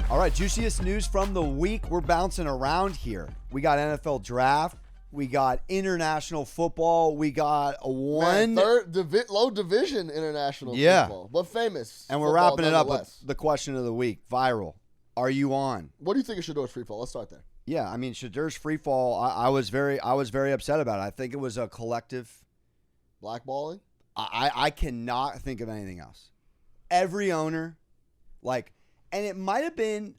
All right, juiciest news from the week. We're bouncing around here. We got NFL draft. We got international football. We got low division international football, but famous. And we're wrapping it up with the question of the week. Viral. Are you on? What do you think of Shedeur's free fall? Let's start there. Yeah, I mean, Shedeur's free fall, I was very upset about it. I think it was a collective blackballing. I cannot think of anything else. Every owner, and it might have been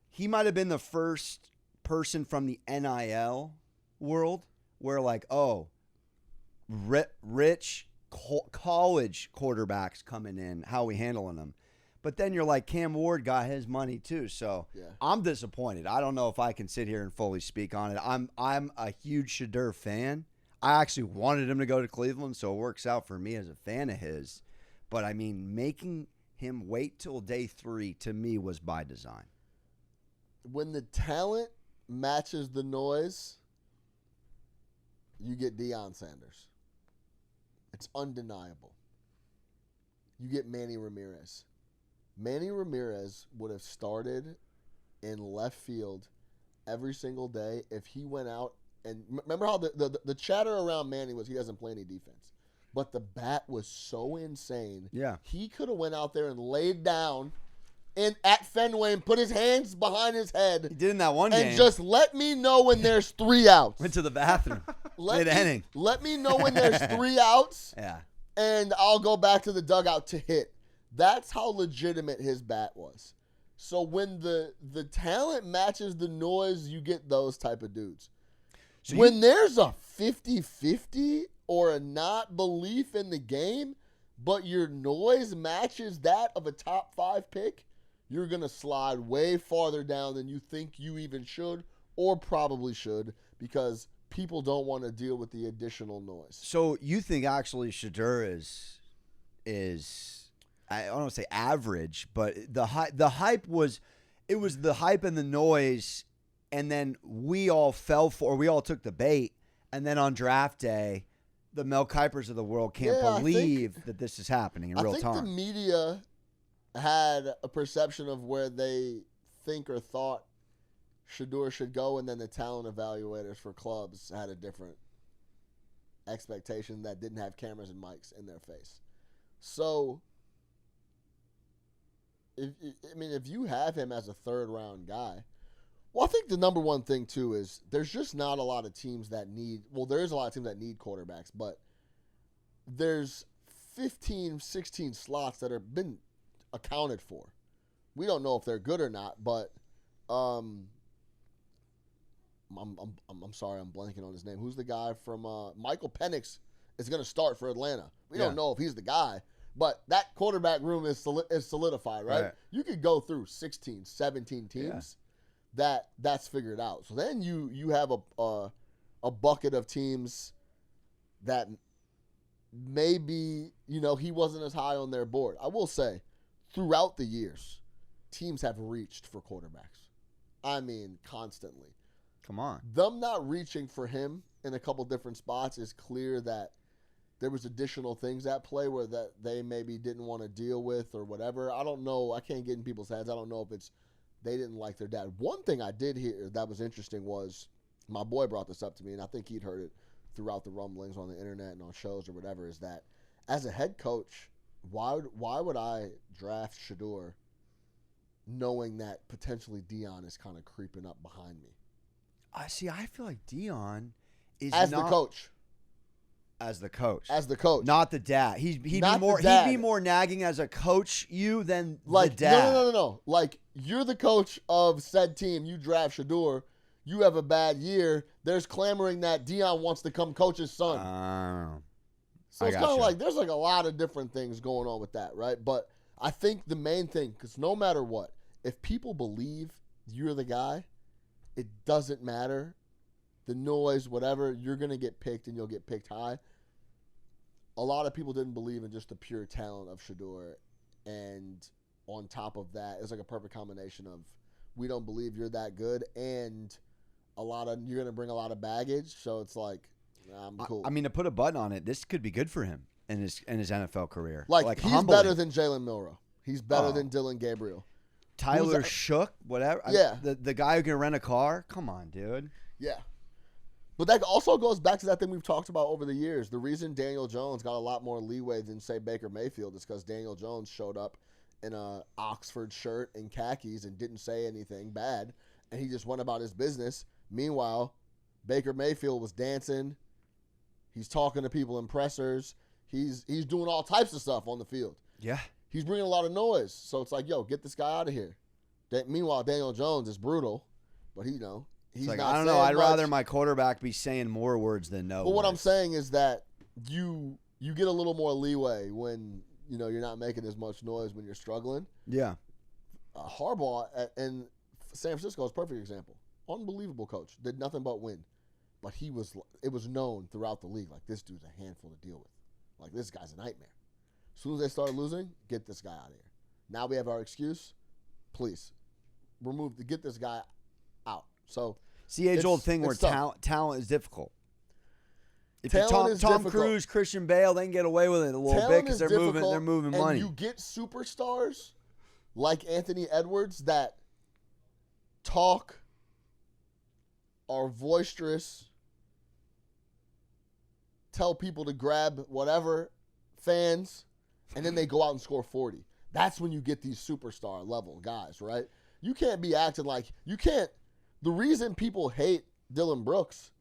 he might have been the first person from the NIL world where rich college quarterbacks coming in, how are we handling them? But then you're like, Cam Ward got his money too, so yeah. I'm disappointed. I don't know if I can sit here and fully speak on it. I'm a huge Shedeur fan. I actually wanted him to go to Cleveland, so it works out for me as a fan of his. But I mean, making him wait till day 3 to me was by design. When the talent matches the noise, you get Deion Sanders. It's undeniable. You get Manny Ramirez. Manny Ramirez would have started in left field every single day if he went out and remember how the chatter around Manny was he doesn't play any defense. But the bat was so insane. Yeah. He could have went out there and laid down at Fenway and put his hands behind his head. He did in that one game. And just let me know when there's 3 outs. Went to the bathroom. Mid-inning. Let me know when there's 3 outs. Yeah. And I'll go back to the dugout to hit. That's how legitimate his bat was. So when the talent matches the noise, you get those type of dudes. So when there's a 50-50 or a not belief in the game, but your noise matches that of a top 5 pick, you're going to slide way farther down than you think you even should or probably should because people don't want to deal with the additional noise. So you think actually Shedeur is I don't want to say average, but the hype was the hype and the noise, and then we all took the bait, and then on draft day, the Mel Kipers of the world can't believe that this is happening in real time. I think the media had a perception of where they think or thought Shedeur should go, and then the talent evaluators for clubs had a different expectation that didn't have cameras and mics in their face. So, if you have him as a third-round guy, well, I think the number one thing, too, is there's just not a lot of teams that need – well, there is a lot of teams that need quarterbacks, but there's 15, 16 slots that have been accounted for. We don't know if they're good or not, but I'm sorry, I'm blanking on his name. Who's the guy from Michael Penix is going to start for Atlanta. We don't know if he's the guy, but that quarterback room is solidified, right? You could go through 16, 17 teams. That's figured out. So then you have a bucket of teams that maybe, he wasn't as high on their board. I will say, throughout the years, teams have reached for quarterbacks. I mean, constantly. Come on. Them not reaching for him in a couple different spots is clear that there was additional things at play where that they maybe didn't want to deal with or whatever. I don't know. I can't get in people's heads. I don't know if it's they didn't like their dad. One thing I did hear that was interesting was my boy brought this up to me, and I think he'd heard it throughout the rumblings on the internet and on shows or whatever, is that as a head coach, why would I draft Shedeur knowing that potentially Deion is kind of creeping up behind me? I feel like Deion is as the coach. As the coach. As the coach. Not the dad. He'd be more nagging as a coach than the dad. No. Like, you're the coach of said team. You draft Shedeur. You have a bad year. There's clamoring that Deion wants to come coach his son. So it's kind of like there's like a lot of different things going on with that, right? But I think the main thing, because no matter what, if people believe you're the guy, it doesn't matter. The noise, whatever, you're going to get picked and you'll get picked high. A lot of people didn't believe in just the pure talent of Shedeur. And on top of that, it's like a perfect combination of we don't believe you're that good and you're going to bring a lot of baggage. So it's like, I'm cool. I mean, to put a button on it, this could be good for him in his NFL career. Like he's humbling. better than Jalen Milroe. He's better than Dylan Gabriel. Tyler Shook, whatever. Yeah. The guy who can rent a car. Come on, dude. Yeah. But that also goes back to that thing we've talked about over the years. The reason Daniel Jones got a lot more leeway than, say, Baker Mayfield is because Daniel Jones showed up in a Oxford shirt and khakis and didn't say anything bad, and he just went about his business. Meanwhile, Baker Mayfield was dancing. He's talking to people in pressers. He's doing all types of stuff on the field. Yeah. He's bringing a lot of noise. So it's like, yo, get this guy out of here. Meanwhile, Daniel Jones is brutal, but he's like, not. I don't know. I'd much. rather my quarterback be saying more words than no. But what I'm saying is that you get a little more leeway when you're not making as much noise when you're struggling. Yeah. Harbaugh and San Francisco is a perfect example. Unbelievable coach. Did nothing but win. But it was known throughout the league, like, this dude's a handful to deal with. Like, this guy's a nightmare. As soon as they start losing, get this guy out of here. Now we have our excuse. Please, get this guy out. So it's the age-old thing where talent is difficult. If you're Tom Cruise, Christian Bale, they can get away with it a little bit because they're moving money. And you get superstars like Anthony Edwards that talk, are boisterous, tell people to grab whatever, fans, and then they go out and score 40. That's when you get these superstar level guys, right? You can't be acting like you can't. The reason people hate Dylan Brooks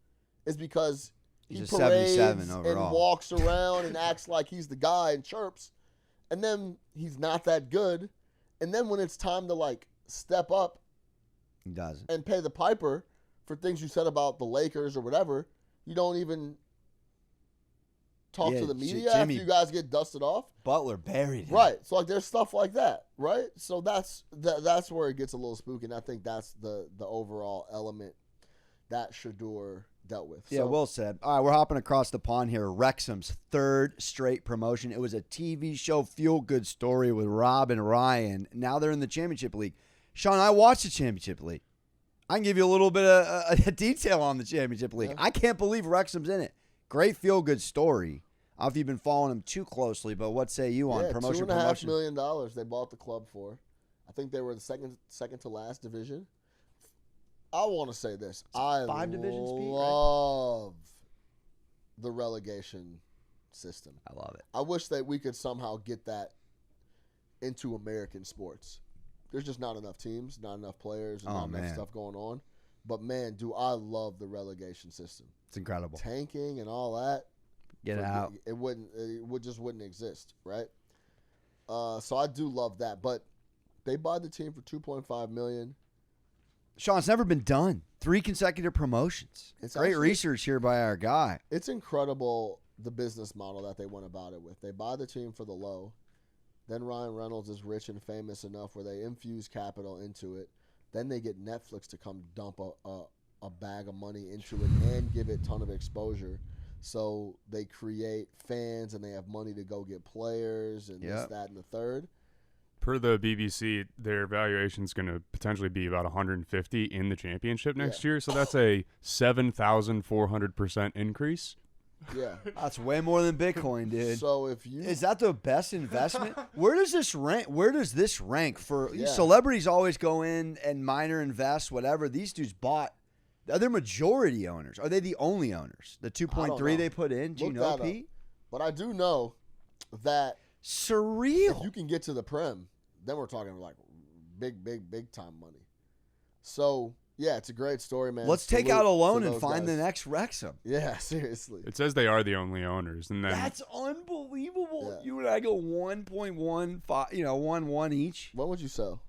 is because he parades and walks around and acts like he's the guy and chirps, and then he's not that good. And then when it's time to, like, step up, he doesn't, and pay the piper for things you said about the Lakers or whatever, you don't even talk to the media after you guys get dusted off. Butler buried him. Right. So, like, there's stuff like that, right? So that's where it gets a little spooky, and I think that's the overall element that Shedeur dealt with. Yeah, well said. All right, we're hopping across the pond here. Wrexham's third straight promotion. It was a TV show feel-good story with Rob and Ryan. Now they're in the Championship League. Sean, I watched the Championship League. I can give you a little bit of detail on the Championship League. Yeah. I can't believe Wrexham's in it. Great feel-good story. I don't know if you've been following them too closely, but what say you on promotion? $2.5 million they bought the club for. I think they were the second to last division. I want to say this. I love the relegation system. I love it. I wish that we could somehow get that into American sports. There's just not enough teams, not enough players, and not enough stuff going on. But, man, do I love the relegation system. It's incredible. Tanking and all that. Get it out. It just wouldn't exist, right? So I do love that. But they bought the team for $2.5 million. Sean, it's never been done. 3 consecutive promotions. It's great research here by our guy. It's incredible the business model that they went about it with. They buy the team for the low. Then Ryan Reynolds is rich and famous enough where they infuse capital into it. Then they get Netflix to come dump a bag of money into it and give it a ton of exposure. So they create fans and they have money to go get players and this, that, and the third. Per the BBC, their valuation is going to potentially be about 150 in the championship next year. So that's a 7,400% increase. Yeah. That's way more than Bitcoin, dude. So is that the best investment? Where does this rank for celebrities always go in and minor invest, whatever. These dudes bought. Are they majority owners? Are they the only owners? The 2.3 they put in? Do you know, Pete? But I do know that surreal. If you can get to the Prem, then we're talking like big time money. So, yeah, it's a great story, man. Let's take out a loan and find the next Wrexham. Yeah, seriously. It says they are the only owners, and then that's unbelievable. Yeah. You and I go 1.15, 1 each. When would you sell?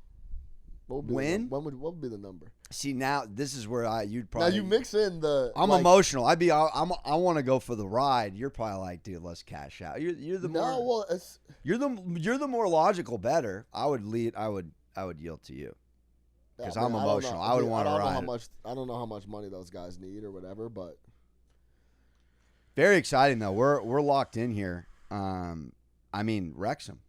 What would be the number? See, now this is where you'd probably. Now you mix in the. I'm emotional. I want to go for the ride. You're probably like, dude, let's cash out. You're the you're the more logical better. I would yield to you because I'm emotional. I would want to ride. I don't know how much money those guys need or whatever, but very exciting though. We're locked in here. I mean, Wrexham,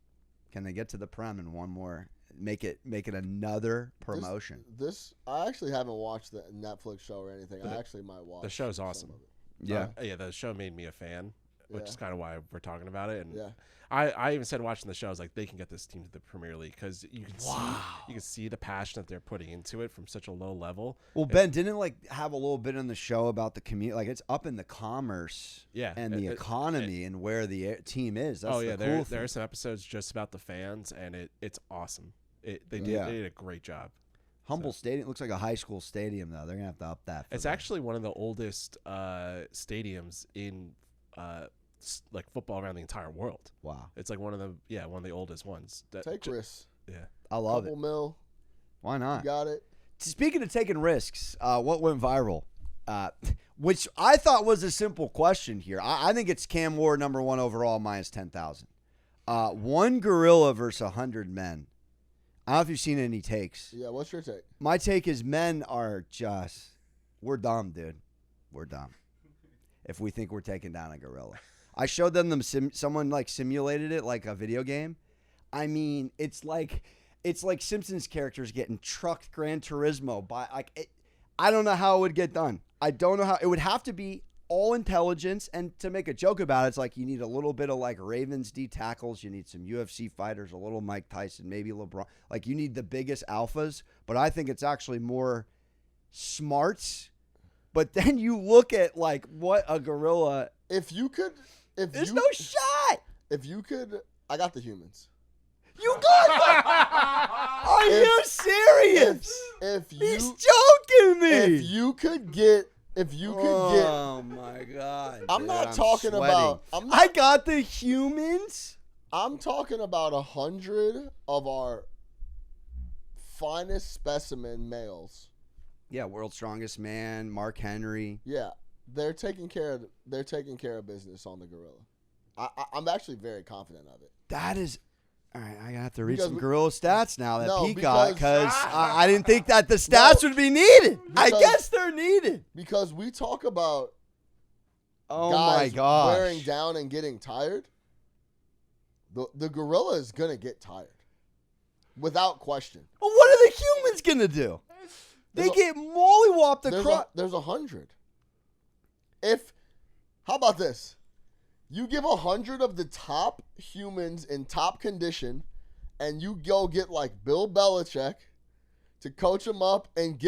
can they get to the Prem in one more? Make it another promotion. This I actually haven't watched the Netflix show or anything. I actually might watch. The show's awesome. Yeah, the show made me a fan. which is kind of why we're talking about it. And I even said watching the show, I was like, they can get this team to the Premier League because you can see the passion that they're putting into it from such a low level. Well, Ben didn't have a little bit on the show about the community, like it's up in the commerce and the economy and where the team is. That's there are some episodes just about the fans, and it's awesome. They did a great job. Humble Stadium looks like a high school stadium though. They're gonna have to up that. It's actually one of the oldest stadiums in like football around the entire world. Wow. It's like one of the oldest ones. Take risks. Yeah. I love Couple it. Mil. Why not? You got it. Speaking of taking risks, what went viral? Which I thought was a simple question here. I think it's Cam Ward #1 overall minus 10,000. One gorilla versus 100 men. I don't know if you've seen any takes. Yeah, what's your take? My take is men are we're dumb, dude. We're dumb. If we think we're taking down a gorilla. I showed them someone like simulated it like a video game. I mean, it's like Simpsons characters getting trucked Gran Turismo by I don't know how it would get done. I don't know how it would have to be all intelligence, and to make a joke about it, it's like you need a little bit of like Ravens D tackles, you need some UFC fighters, a little Mike Tyson, maybe LeBron. Like you need the biggest alphas, but I think it's actually more smarts. But then you look at like what a gorilla. There's no shot. If you could, I got the humans. You got Are you serious? He's joking me. If you could get. Oh my God! I'm not talking about. I got the humans. I'm talking about 100 of our finest specimen males. Yeah, world's strongest man, Mark Henry. Yeah, they're taking care of business on the gorilla. I'm actually very confident of it. That is. All right, I have to read some gorilla stats now that Pete got because I didn't think that the stats would be needed. I guess they're needed. Because we talk about guys wearing down and getting tired. The gorilla is going to get tired. Without question. Well, what are the humans going to do? They get mollywopped across. There's 100. How about this? You give 100 of the top humans in top condition, and you go get like Bill Belichick to coach them up and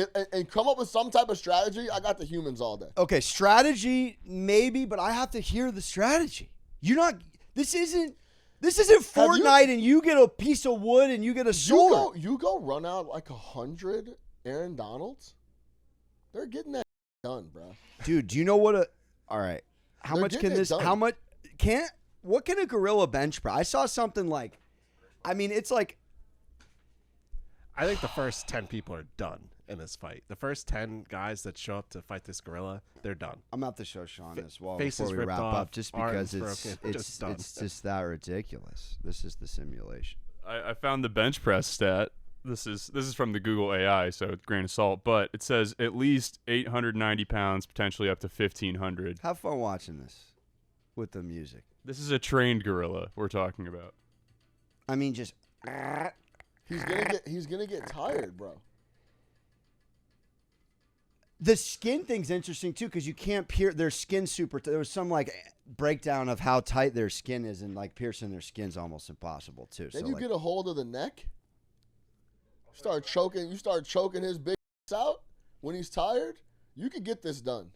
come up with some type of strategy. I got the humans all day. Okay, strategy maybe, but I have to hear the strategy. This isn't Fortnite and you get a piece of wood and you get a sword. You go run out like 100 Aaron Donalds. They're getting that done, bro. Dude, do you know what all right. How much can this? How much? What can a gorilla bench press? I saw something like, I mean, it's like. I think the first 10 people are done in this fight. The first 10 guys that show up to fight this gorilla, they're done. I'm about to show Sean this before we wrap up, just because it's just that ridiculous. This is the simulation. I found the bench press stat. This is from the Google AI, so grain of salt, but it says at least 890 pounds, potentially up to 1,500. Have fun watching this with the music. This is a trained gorilla we're talking about. I mean, just he's gonna get tired, bro. The skin thing's interesting too, because you can't pierce their skin there was some like breakdown of how tight their skin is, and like piercing their skin's almost impossible too. Then so you get a hold of the neck. You start choking his big out when he's tired. You could get this done.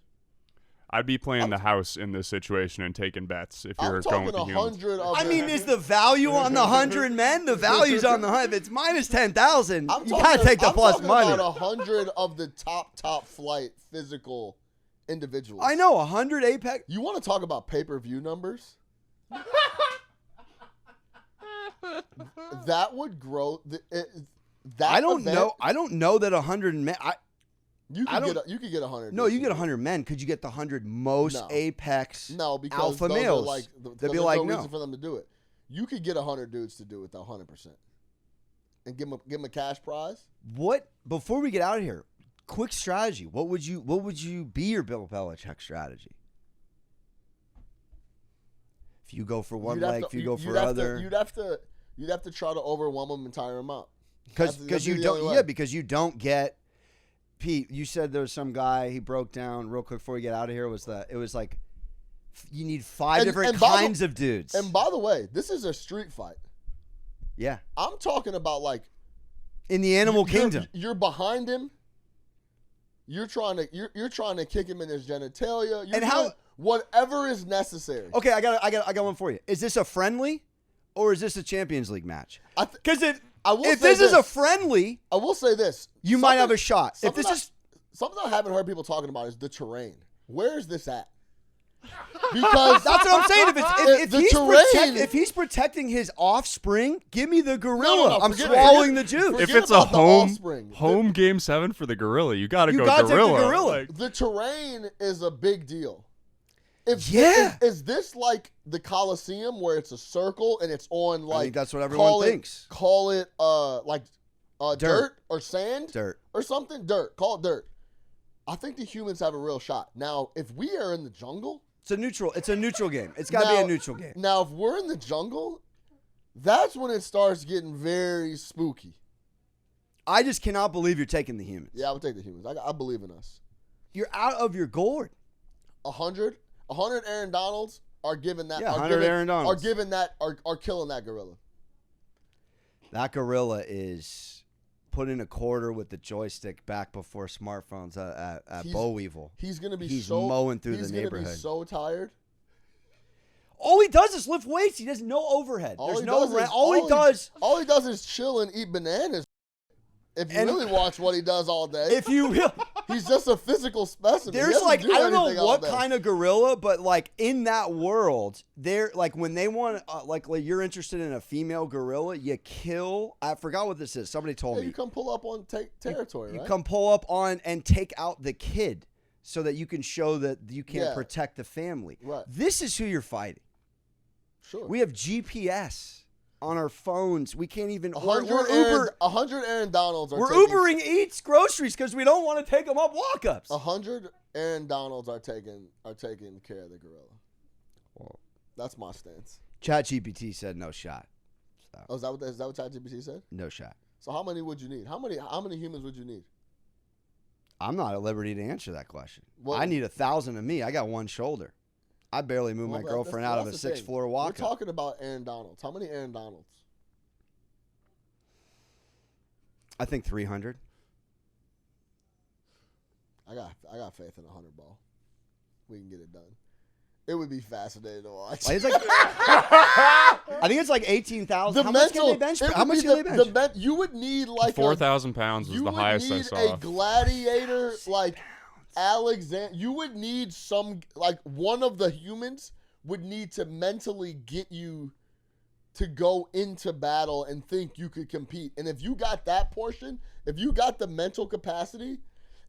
I'd be playing the house in this situation and taking bets if you're going with the humans. I mean, is the value on the 100 men? The value's on the 100. If it's minus 10,000, you gotta take the plus money. I'm talking about 100 of the top flight physical individuals. I know 100 Apex. You want to talk about pay-per-view numbers? That would grow. I don't know that 100 men. You could get 100. No, you get 100 men. Could you get the 100 most Apex because alpha males? They'd be like, no reason for them to do it. You could get 100 dudes to do it 100%, and give them a cash prize. What? Before we get out of here, quick strategy. What would you be your Bill Belichick strategy? If you go for one leg, if you go for other, you'd have to try to overwhelm them and tire them out. Because you don't. Yeah, because you don't get. Pete, you said there was some guy he broke down real quick before we get out of here. It was like You need five different kinds of dudes. And by the way, this is a street fight. Yeah. I'm talking about like in the animal kingdom. You're behind him. You're trying to kick him in his genitalia. You're doing whatever is necessary. Okay, I got one for you. Is this a friendly, or is this a Champions League match? Because if this is a friendly, I will say this: you might have a shot. If this is something I haven't heard people talking about is the terrain. Where is this at? Because that's what I'm saying. If he's protecting his offspring, give me the gorilla. I'm swallowing the juice. If it's a home game 7 for the gorilla, you got to go gorilla. Take the gorilla. The terrain is a big deal. Is this like the Coliseum where it's a circle and it's on like? I think that's what everyone thinks. Call it dirt or sand, or something. Dirt. Call it dirt. I think the humans have a real shot. Now, if we are in the jungle. It's a neutral game. It's got to be a neutral game. Now, if we're in the jungle, that's when it starts getting very spooky. I just cannot believe you're taking the humans. Yeah, I would take the humans. I believe in us. You're out of your gourd. 100 Aaron Donalds are giving that. Yeah, 100 Aaron Donalds are giving that. Are killing that gorilla. That gorilla is putting a quarter with the joystick back before smartphones at Boweevil. He's going to be mowing through the neighborhood. He's going to be so tired. All he does is lift weights. He does no overhead. All he does is chill and eat bananas. If you really watch what he does all day, he's just a physical specimen. There's I don't know what kind of gorilla, but like in that world, they're like when they want like you're interested in a female gorilla, you kill. I forgot what this is. Somebody told me. You come pull up on territory. You come pull up on and take out the kid, so that you can show that you can't protect the family. Right. This is who you're fighting. Sure. We have GPS on our phones. We can't even. 100 Aaron Donalds are. We're Ubering Eats groceries because we don't want to take them up walk-ups. 100 Aaron Donalds are taking care of the gorilla. Well, that's my stance. ChatGPT said no shot. So. Oh, is that what ChatGPT said? No shot. So how many would you need? How many humans would you need? I'm not at liberty to answer that question. Well, I need 1,000 of me. I got one shoulder. I barely moved my girlfriend out of a 6th-floor walk-up. We're talking about Aaron Donalds. How many Aaron Donalds? I think 300. I got faith in 100 ball. We can get it done. It would be fascinating to watch. I think it's like 18,000. How much can they bench? You would need like 4,000 pounds was the highest I saw. You would need a gladiator like Alexander. You would need one of the humans would need to mentally get you to go into battle and think you could compete. And if you got that portion, if you got the mental capacity,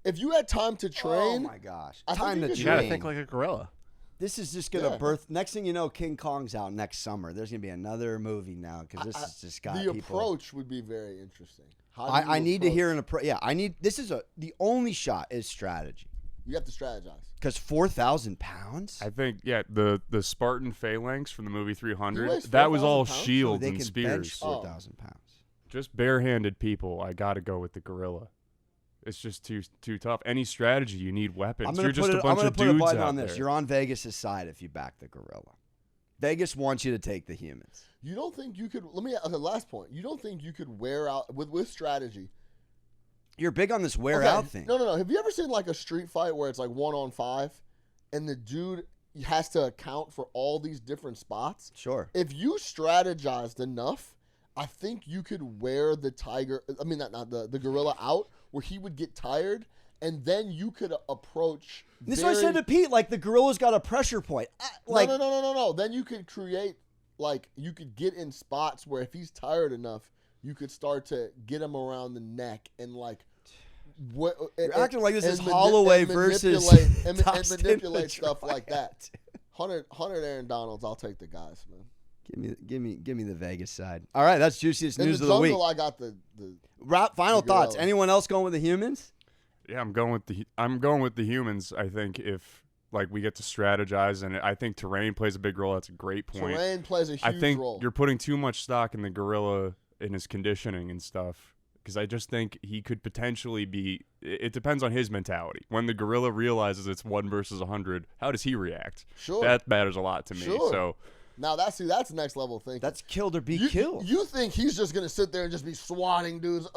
if you had time to train. Oh my gosh. Time to train. You got to think like a gorilla. This is just going to birth. Next thing you know, King Kong's out next summer. There's going to be another movie now because this has just got the people. approach would be very interesting. I need to hear an approach. Yeah, I need. This is the only shot is strategy. You have to strategize. Because 4,000 pounds? I think, the Spartan phalanx from the movie 300, that was all shields and spears. Bench 4,000 pounds. Just barehanded people, I got to go with the gorilla. It's just too tough. Any strategy, you need weapons. You're just a bunch of dudes out on this. there. You're on Vegas' side if you back the gorilla. Vegas wants you to take the humans. You don't think you could? Last point. You don't think you could wear out with strategy? You're big on this wear out thing. No. Have you ever seen like a street fight where it's like 1-on-5, and the dude has to account for all these different spots? Sure. If you strategized enough, I think you could wear the the gorilla out where he would get tired, and then you could approach. This is what I said to Pete. Like the gorilla's got a pressure point. No. Then you could create, you could get in spots where if he's tired enough, you could start to get him around the neck and You're acting like this is Holloway versus and manipulate stuff like that. 100 Aaron Donalds. I'll take the guys, man. Give me the Vegas side. All right, that's juiciest news of the week. I got the final thoughts. Anyone else going with the humans? Yeah, I'm going with the humans. I think if we get to strategize, and I think terrain plays a big role. That's a great point. Terrain plays a huge role. I think you're putting too much stock in the gorilla in his conditioning and stuff. because I just think he could potentially be. It depends on his mentality. When the gorilla realizes it's 1 versus 100, how does he react? Sure, that matters a lot to me. Sure. So now that's next level thinking. That's killed or be killed. You think he's just gonna sit there and just be swatting dudes?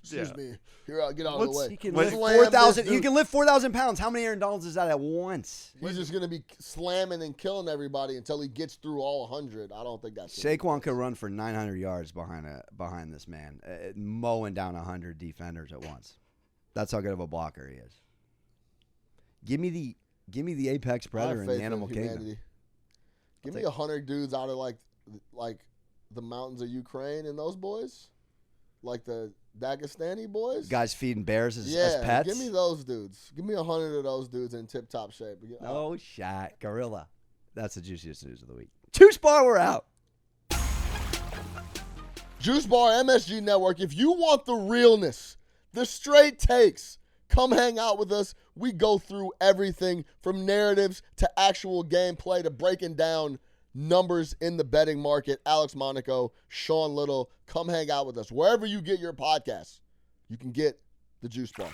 Excuse me. Here, I'll get out of the way. He can lift 4,000. He can lift 4,000 pounds. How many Aaron Donalds is that at once? He's just gonna be slamming and killing everybody until he gets through all 100. I don't think that's. Saquon could run for 900 yards behind this man, mowing down 100 defenders at once. That's how good of a blocker he is. Give me the apex predator in the animal kingdom. Give me 100 dudes out of like the mountains of Ukraine and those boys, like the Dagestani boys. Guys feeding bears as pets. Give me those dudes. Give me 100 of those dudes in tip-top shape. No shot, gorilla. That's the juiciest news of the week. Juice Bar, we're out. Juice Bar, MSG Network. If you want the realness, the straight takes, come hang out with us. We go through everything from narratives to actual gameplay to breaking down numbers in the betting market. Alex Monaco, Sean Little, come hang out with us. Wherever you get your podcasts, you can get the Juice Bar.